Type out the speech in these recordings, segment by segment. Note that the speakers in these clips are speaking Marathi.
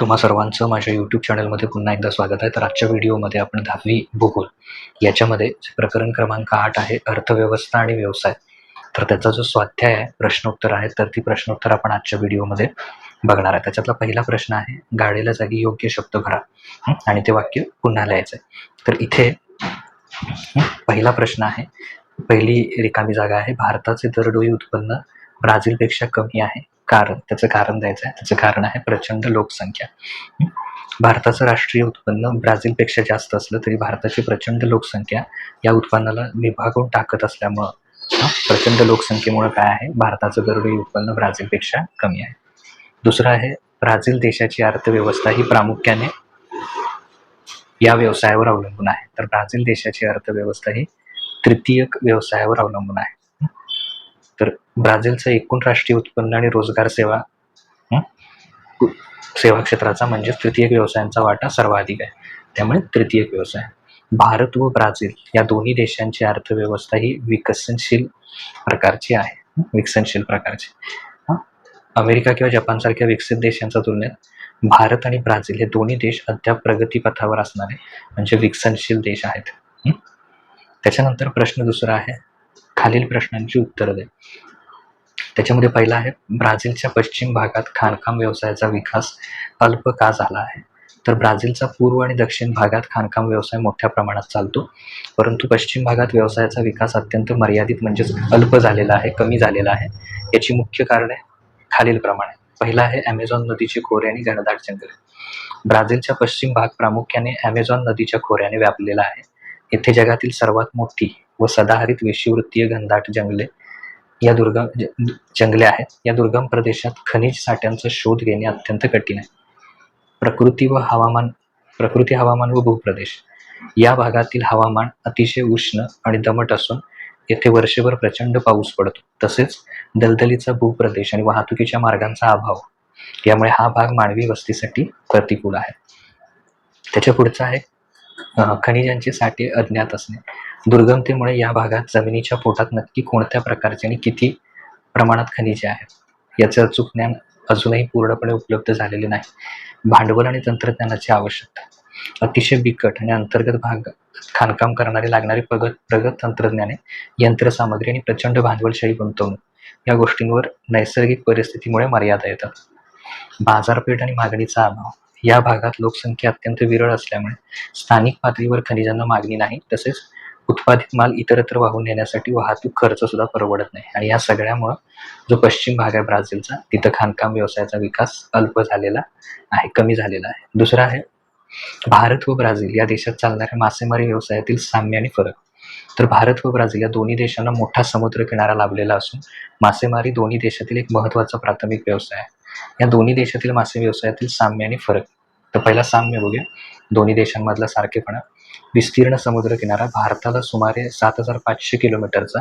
तुम्हा सर्वांचं माझ्या यूट्यूब चॅनलमध्ये पुन्हा एकदा स्वागत आहे. तर आजच्या व्हिडिओमध्ये आपण 10वी भूगोल याच्यामध्ये प्रकरण क्रमांक 8 आहे अर्थव्यवस्था आणि व्यवसाय. तर त्याचा जो स्वाध्याय आहे, प्रश्नोत्तर आहे, तर ती प्रश्नोत्तर आपण आजच्या व्हिडिओमध्ये बघणार आहे. त्याच्यातला पहिला प्रश्न आहे, गाडीला जागी योग्य शब्द भरा आणि ते वाक्य पुन्हा लिहायचं आहे. तर इथे पहिला प्रश्न आहे, पहिली रिकामी जागा आहे, भारताचे दरडोई उत्पन्न ब्राझीलपेक्षा कमी आहे. कारण, त्याचं कारण द्यायचं आहे. त्याचं कारण आहे प्रचंड लोकसंख्या. भारताचं राष्ट्रीय उत्पन्न ब्राझीलपेक्षा जास्त असलं तरी भारताची प्रचंड लोकसंख्या या उत्पन्नाला विभागून टाकत असल्यामुळं प्रचंड लोकसंख्येमुळे काय आहे, भारताचं दरडोई उत्पन्न ब्राझीलपेक्षा कमी आहे. दुसरं आहे, ब्राझील देशाची अर्थव्यवस्था ही प्रामुख्याने या व्यवसायावर अवलंबून आहे. तर ब्राझील देशाची अर्थव्यवस्था ही तृतीयक व्यवसायावर अवलंबून आहे. तर ब्राझीलचं एकूण राष्ट्रीय उत्पन्न आणि रोजगार सेवा क्षेत्राचा म्हणजेच तृतीयक व्यवसायांचा वाटा सर्वाधिक आहे, त्यामुळे तृतीयक व्यवसाय. भारत व ब्राझील या दोन्ही देशांची अर्थव्यवस्था ही विकसनशील प्रकारची आहे. अमेरिका किंवा जपानसारख्या विकसित देशांच्या तुलनेत भारत आणि ब्राझील हे दोन्ही देश अद्याप प्रगतीपथावर असणारे म्हणजे विकसनशील देश आहेत. त्याच्यानंतर प्रश्न दुसरा आहे, खालील प्रश्नांची उत्तरं दे. त्याच्यामध्ये पहिला आहे, ब्राझीलच्या पश्चिम भागात खाणकाम व्यवसायाचा विकास अल्प का झाला आहे. तर ब्राझीलचा पूर्व आणि दक्षिण भागात खाणकाम व्यवसाय मोठ्या प्रमाणात चालतो, परंतु पश्चिम भागात व्यवसायाचा विकास अत्यंत मर्यादित म्हणजेच अल्प झालेला आहे, कमी झालेला आहे. याची मुख्य कारणे खालीलप्रमाणे. पहिला आहे, ॲमेझॉन नदीचे खोरे आणि घनदाट जंगले. ब्राझीलचा पश्चिम भाग प्रामुख्याने ॲमेझॉन नदीच्या खोऱ्याने व्यापलेला आहे. येथे जगातील सर्वात मोठी व सदाहरित विषुववृत्तीय घनदाट जंगले आहेत. या दुर्गम प्रदेशात खनिज साठ्यांचा शोध घेणे अत्यंत कठीण आहे. प्रकृती हवामान व भूप्रदेश. या भागातील हवामान अतिशय उष्ण आणि दमट असून येथे वर्षभर प्रचंड पाऊस पडतो. तसेच दलदलीचा भूप्रदेश आणि वाहतुकीच्या मार्गांचा अभाव यामुळे हा भाग मानवी वस्तीसाठी प्रतिकूल आहे. त्याच्या पुढचा आहे, खनिजांचे साठे अज्ञात असणे. दुर्गमतेमुळे या भागात जमिनीच्या पोटात नक्की कोणत्या प्रकारचे आणि किती प्रमाणात खनिजे आहेत याचे अचूक ज्ञान अजूनही पूर्णपणे उपलब्ध झालेले नाही. भांडवल आणि तंत्रज्ञानाची आवश्यकता. अतिशय बिकट आणि अंतर्गत भाग खाणकाम करणारे लागणारे प्रगत तंत्रज्ञाने, यंत्रसामग्री आणि प्रचंड भांडवलशाही गुंतवणूक या गोष्टींवर नैसर्गिक परिस्थितीमुळे मर्यादा येतात. बाजारपेठ आणि मागणीचा अभाव. या भागात लोकसंख्या अत्यंत विरळ असल्यामुळे स्थानिक पातळीवर खनिजांना मागणी नाही. तसेच उत्पादित माल इतरत्र वाहून नेण्यासाठी वाहतूक खर्च सुद्धा परवडत नाही. आणि या सगळ्यामुळं जो पश्चिम भाग आहे ब्राझीलचा, तिथं खाणकाम व्यवसायाचा विकास अल्प झालेला आहे, कमी झालेला आहे. दुसरा आहे, भारत व ब्राझील या देशात चालणाऱ्या मासेमारी व्यवसायातील साम्य आणि फरक. तर भारत व ब्राझील या दोन्ही देशांना मोठा समुद्र किनारा लाभलेला असून मासेमारी दोन्ही देशातील एक महत्त्वाचा प्राथमिक व्यवसाय आहे. या दोन्ही देशातील मासे व्यवसायातील साम्य आणि फरक. तर पहिला साम्य बघूया, दोन्ही देशांमधला सारखेपणा. विस्तीर्ण समुद्र किनारा. भारताला सुमारे 7,500 किलोमीटरचा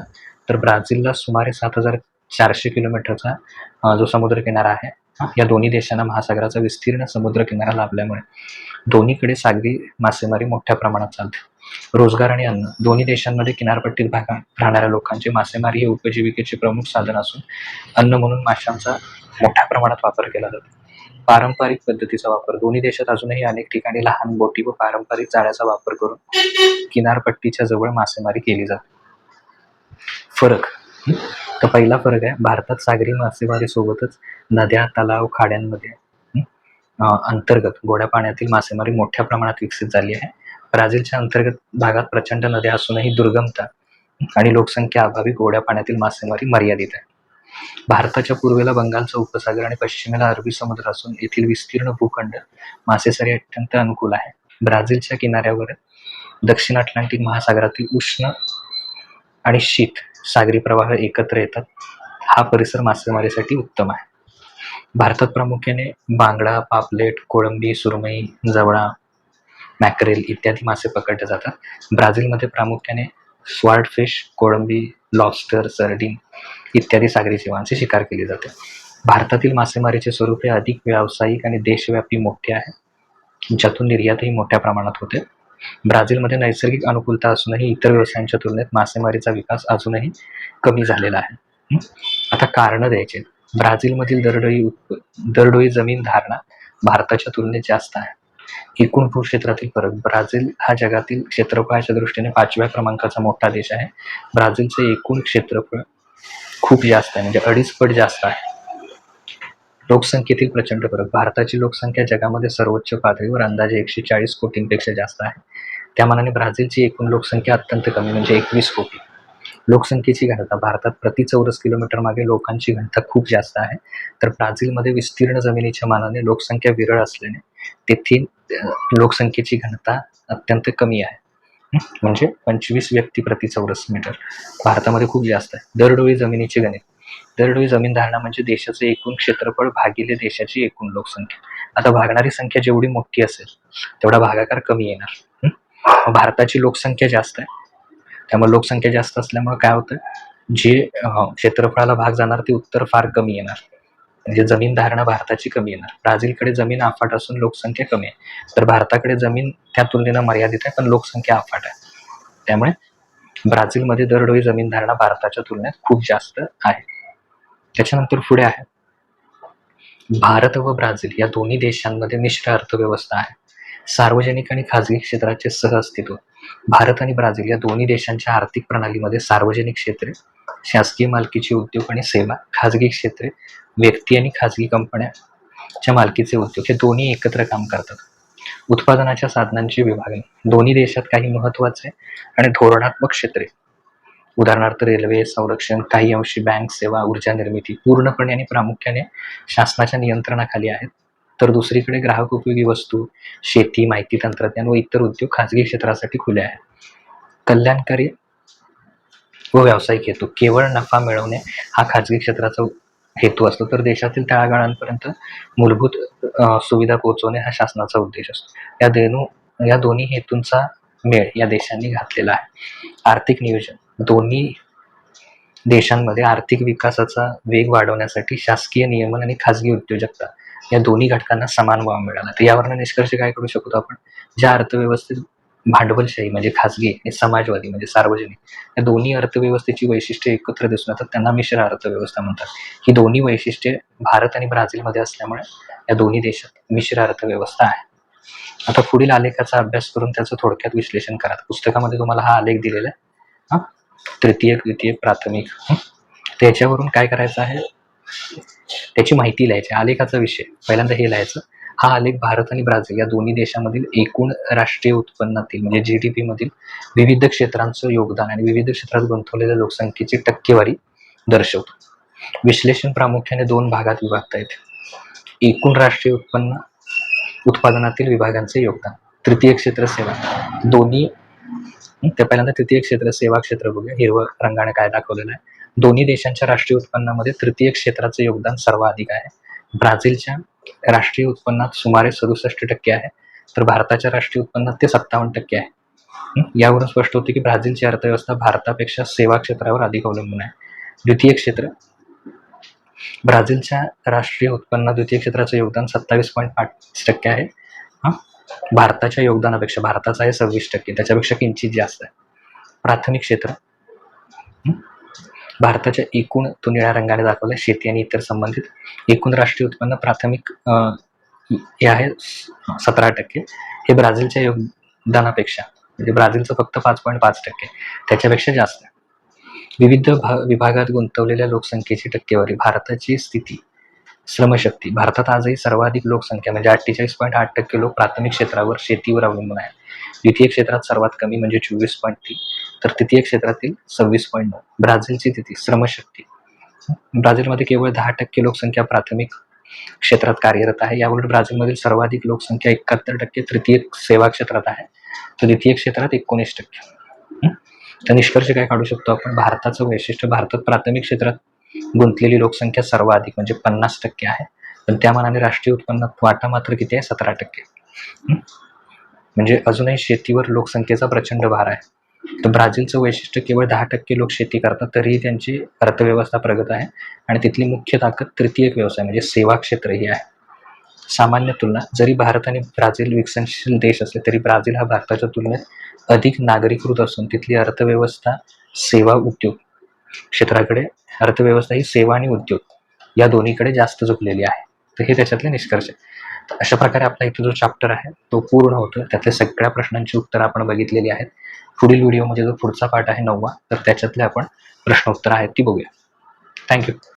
तर ब्राझीलला सुमारे 7,400 किलोमीटरचा जो समुद्र किनारा आहे. या दोन्ही देशांना महासागराचा विस्तीर्ण समुद्र किनारा लाभल्यामुळे दोन्हीकडे सागरी मासेमारी मोठ्या प्रमाणात चालते. रोजगार आणि अन्न. दोन्ही देशांमध्ये किनारपट्टीत भागात राहणाऱ्या लोकांचे मासेमारी हे उपजीविकेचे प्रमुख साधन असून अन्न म्हणून माशांचा मोठ्या प्रमाणात वापर केला जातो. पारंपरिक पद्धतीचा वापर. दोन्ही देशात अजूनही अनेक ठिकाणी लहान बोटी व पारंपरिक जाळ्याचा वापर करून किनारपट्टीच्या जवळ मासेमारी केली जाते. फरक. तर पहिला फरक आहे, भारतात सागरी मासेमारी सोबतच नद्या, तलाव, खाड्यांमध्ये अंतर्गत गोड्या पाण्यातील मासेमारी मोठ्या प्रमाणात विकसित झाली आहे. ब्राझीलच्या अंतर्गत भागात प्रचंड नद्या असूनही दुर्गमता आणि लोकसंख्या अभावी गोड्या पाण्यातील मासेमारी मर्यादित आहे. भारताच्या पूर्वेला बंगालचा उपसागर आणि पश्चिमेला अरबी समुद्र असून येथील विस्तीर्ण भूखंड मासेमारी अत्यंत अनुकूल आहे. ब्राझीलच्या किनाऱ्यावर दक्षिण अटलांटिक महासागरातील उष्ण आणि शीत सागरी प्रवाह एकत्र येतात. हा परिसर मासेमारीसाठी उत्तम आहे. भारतात प्रामुख्याने बांगडा, पापलेट, कोळंबी, सुरमई, जवळा, मॅकरेल इत्यादी मासे पकडले जातात. ब्राझीलमध्ये प्रामुख्याने स्वॉर्डफिश, कोळंबी, लॉबस्टर, सर्डिन इत्यादी सागरी जीवांची शिकार केली जाते. भारतातील मासेमारीचे स्वरूप हे अधिक व्यावसायिक आणि देशव्यापी मोठे आहे, ज्यातून निर्यातही मोठ्या प्रमाणात होते. ब्राझीलमध्ये नैसर्गिक अनुकूलता असूनही इतर व्यवसायांच्या तुलनेत मासेमारीचा विकास अजूनही कमी झालेला आहे. आता कारणं द्यायचे. ब्राझीलमधील दरडोई जमीन धारणा. भारताच्या तुलनेत जास्त आहे. एकूण भूक्षेत्रातील फरक, ब्राझील हा जगातील क्षेत्रफळाच्या दृष्टीने 5व्या क्रमांकाचा मोठा देश आहे. ब्राझीलचे एकूण क्षेत्रफळ खूप जास्त आहे, म्हणजे 2.5 पट जास्त आहे. लोकसंख्येतील प्रचंड फरक, भारताची लोकसंख्या जगामध्ये सर्वोच्च पातळीवर अंदाजे 140 कोटींपेक्षा जास्त आहे. त्या मानाने ब्राझीलची एकूण लोकसंख्या अत्यंत कमी, म्हणजे 21 कोटी. लोकसंख्येची घनता, भारतात प्रति चौरस किलोमीटर मागे लोकांची घनता खूप जास्त आहे, तर ब्राझीलमध्ये विस्तीर्ण जमिनीच्या मानाने लोकसंख्या विरळ असल्याने तेथील लोकसंख्येची घनता अत्यंत कमी आहे, म्हणजे 25 व्यक्ती प्रति चौरस मीटर. भारतामध्ये खूप जास्त आहे. दरडोई जमिनीचे गणित, दरडोई जमीन धारणा म्हणजे देशाचे एकूण क्षेत्रफळ भागिले देशाची एकूण लोकसंख्या. आता भागणारी संख्या जेवढी मोठी असेल तेवढा भागाकार कमी येणार. भारताची लोकसंख्या जास्त आहे, त्यामुळे लोकसंख्या जास्त असल्यामुळे काय होतं, जे क्षेत्रफळाला भाग जाणार ते उत्तर फार कमी येणार, म्हणजे जमीन धारणा भारताची कमी येणार. ब्राझीलकडे जमीन अफाट असून लोकसंख्या कमी आहे, तर भारताकडे जमीन त्या तुलनेनं मर्यादित आहे पण लोकसंख्या अफाट आहे. त्यामुळे ब्राझीलमध्ये दरडोई जमीन धारणा भारताच्या तुलनेत खूप जास्त आहे. त्याच्यानंतर पुढे आहे, भारत व ब्राझील या दोन्ही देशांमध्ये मिश्र अर्थव्यवस्था आहे. सार्वजनिक आणि खाजगी क्षेत्राचे सहअस्तित्व, भारत आणि ब्राझील या दोन्ही देशांच्या आर्थिक प्रणालीमध्ये सार्वजनिक क्षेत्रे, शासकीय मालकीचे उद्योग आणि सेवा, खाजगी क्षेत्रे, व्यक्ती आणि खाजगी कंपन्यांच्या मालकीचे उद्योग हे दोन्ही एकत्र काम करतात. उत्पादनाच्या साधनांची विभागणी, दोन्ही देशात काही महत्त्वाचे आणि धोरणात्मक क्षेत्रे, उदाहरणार्थ रेल्वे, संरक्षण, काही अंशी बँक सेवा, ऊर्जा निर्मिती पूर्णपणे आणि प्रामुख्याने शासनाच्या नियंत्रणाखाली आहेत, तर दुसरीकडे ग्राहक उपयोगी वस्तू, शेती, माहिती तंत्रज्ञान व इतर उद्योग खाजगी क्षेत्रासाठी खुले आहेत. कल्याणकारी व व्यावसायिक हेतू, केवळ नफा मिळवणे हा खाजगी क्षेत्राचा हेतू असतो, तर देशातील तळागाळांपर्यंत मूलभूत सुविधा पोहोचवणे हा शासनाचा उद्देश असतो. या दोन्ही हेतूंचा मेळ या देशांनी घातलेला आहे. आर्थिक नियोजन, दोन्ही देशांमध्ये आर्थिक विकासाचा वेग वाढवण्यासाठी शासकीय नियमन आणि खाजगी उद्योजकता या दोन्ही घटकांना समान वाव मिळाला. तर यावरनं निष्कर्ष काय करू शकतो आपण, ज्या अर्थव्यवस्थेत भांडवलशाही म्हणजे खाजगी आणि समाजवादी म्हणजे सार्वजनिक या दोन्ही अर्थव्यवस्थेची वैशिष्ट्ये एकत्र दिसून येतात, त्यांना मिश्र अर्थव्यवस्था म्हणतात. ही दोन्ही वैशिष्ट्ये भारत आणि ब्राझीलमध्ये असल्यामुळे या दोन्ही देशात मिश्र अर्थव्यवस्था आहे. आता पुढील आलेखाचा अभ्यास करून त्याचं थोडक्यात विश्लेषण करा. पुस्तकामध्ये तुम्हाला हा आलेख दिलेला आहे, तृतीयक, द्वितीयक, प्राथमिक. त्याच्यावरून काय करायचं आहे, त्याची माहिती लिहायची. आलेखाचा विषय पहिल्यांदा हे लिहायचं, हा आलेख भारत आणि ब्राझील या दोन्ही देशांमधील एकूण राष्ट्रीय उत्पन्नातील म्हणजे GDP मधील विविध क्षेत्रांचं योगदान आणि विविध क्षेत्रात गुंतवलेल्या लोकसंख्येची टक्केवारी दर्शवतो. विश्लेषण प्रामुख्याने 2 भागात विभागता येते. एकूण राष्ट्रीय उत्पादनातील विभागांचे योगदान, तृतीय क्षेत्र सेवा, दोन्ही. ते पहिल्यांदा तृतीय क्षेत्र सेवा क्षेत्र बघूया, हिरवं रंगाने काय दाखवलेलं आहे. दोन्ही देशांच्या राष्ट्रीय उत्पन्नामध्ये तृतीय क्षेत्राचे योगदान सर्वाधिक आहे. ब्राझीलच्या राष्ट्रीय उत्पन्नात सुमारे 67% आहे, तर भारताच्या राष्ट्रीय उत्पन्नात ते 57% आहे. यावरून स्पष्ट होते की ब्राझीलची अर्थव्यवस्था भारतापेक्षा सेवा क्षेत्रावर अधिक अवलंबून आहे. द्वितीय क्षेत्र, ब्राझीलच्या राष्ट्रीय उत्पन्नात द्वितीय क्षेत्राचं योगदान 27.5% आहे. भारताच्या योगदानापेक्षा, भारताचं आहे 26%, त्याच्यापेक्षा किंचित जास्त आहे. प्राथमिक क्षेत्र, भारताच्या एकूण, तो निळ्या रंगाने दाखवला, शेती आणि इतर संबंधित एकूण राष्ट्रीय उत्पन्न प्राथमिक हे आहे 17%. हे ब्राझीलच्या योगदानापेक्षा, म्हणजे ब्राझीलचं फक्त 5.5%, त्याच्यापेक्षा जास्त आहे. विविध विभागात गुंतवलेल्या लोकसंख्येची टक्केवारी, भारताची स्थिती, श्रमशक्ती, भारतात आजही सर्वाधिक लोकसंख्या म्हणजे 48.8% लोक प्राथमिक क्षेत्रावर शेतीवर अवलंबून आहेत. द्वितीय क्षेत्रात सर्वात कमी म्हणजे 24.3, तर तृतीय क्षेत्रातील 26.9. ब्राझीलची स्थिती, श्रमशक्ती, ब्राझीलमध्ये केवळ 10% लोकसंख्या प्राथमिक क्षेत्रात कार्यरत आहे. याउलट ब्राझीलमधील सर्वाधिक लोकसंख्या 71% तृतीय सेवा क्षेत्रात आहे, तर द्वितीय क्षेत्रात 19%. तर निष्कर्ष काय काढू शकतो आपण, भारताचं वैशिष्ट्य, भारतात प्राथमिक क्षेत्रात गुंतलेली लोकसंख्या सर्वाधिक म्हणजे 50% आहे, पण त्या मानाने राष्ट्रीय उत्पन्नात वाटा मात्र किती आहे, 17%. म्हणजे अजूनही शेतीवर लोकसंख्येचा प्रचंड भार आहे. तर ब्राझीलचं वैशिष्ट्य, केवळ 10% लोक शेती करतात तरीही त्यांची अर्थव्यवस्था प्रगत आहे आणि तिथली मुख्य ताकद तृतीयक व्यवसाय म्हणजे सेवा क्षेत्र ही आहे. सामान्य तुलना, जरी भारत आणि ब्राझील विकसनशील देश असले तरी ब्राझील हा भारताच्या तुलनेत अधिक नागरीकृत असून तिथली अर्थव्यवस्था सेवा उद्योग क्षेत्राकडे, अर्थव्यवस्था ही सेवा आणि उद्योग या दोन्हीकडे जास्त झुकलेली आहे. तर हे त्याच्यातले निष्कर्ष आहे. अशा प्रकारे आपला इथे जो चॅप्टर आहे तो पूर्ण होतो. त्यातल्या सगळ्या प्रश्नांची उत्तरं आपण बघितलेली आहेत. पुढील व्हिडिओमध्ये जो पुढचा पार्ट आहे 9वा, तर त्याच्यातले आपण प्रश्नोत्तर आहेत ती बघूया. Thank you.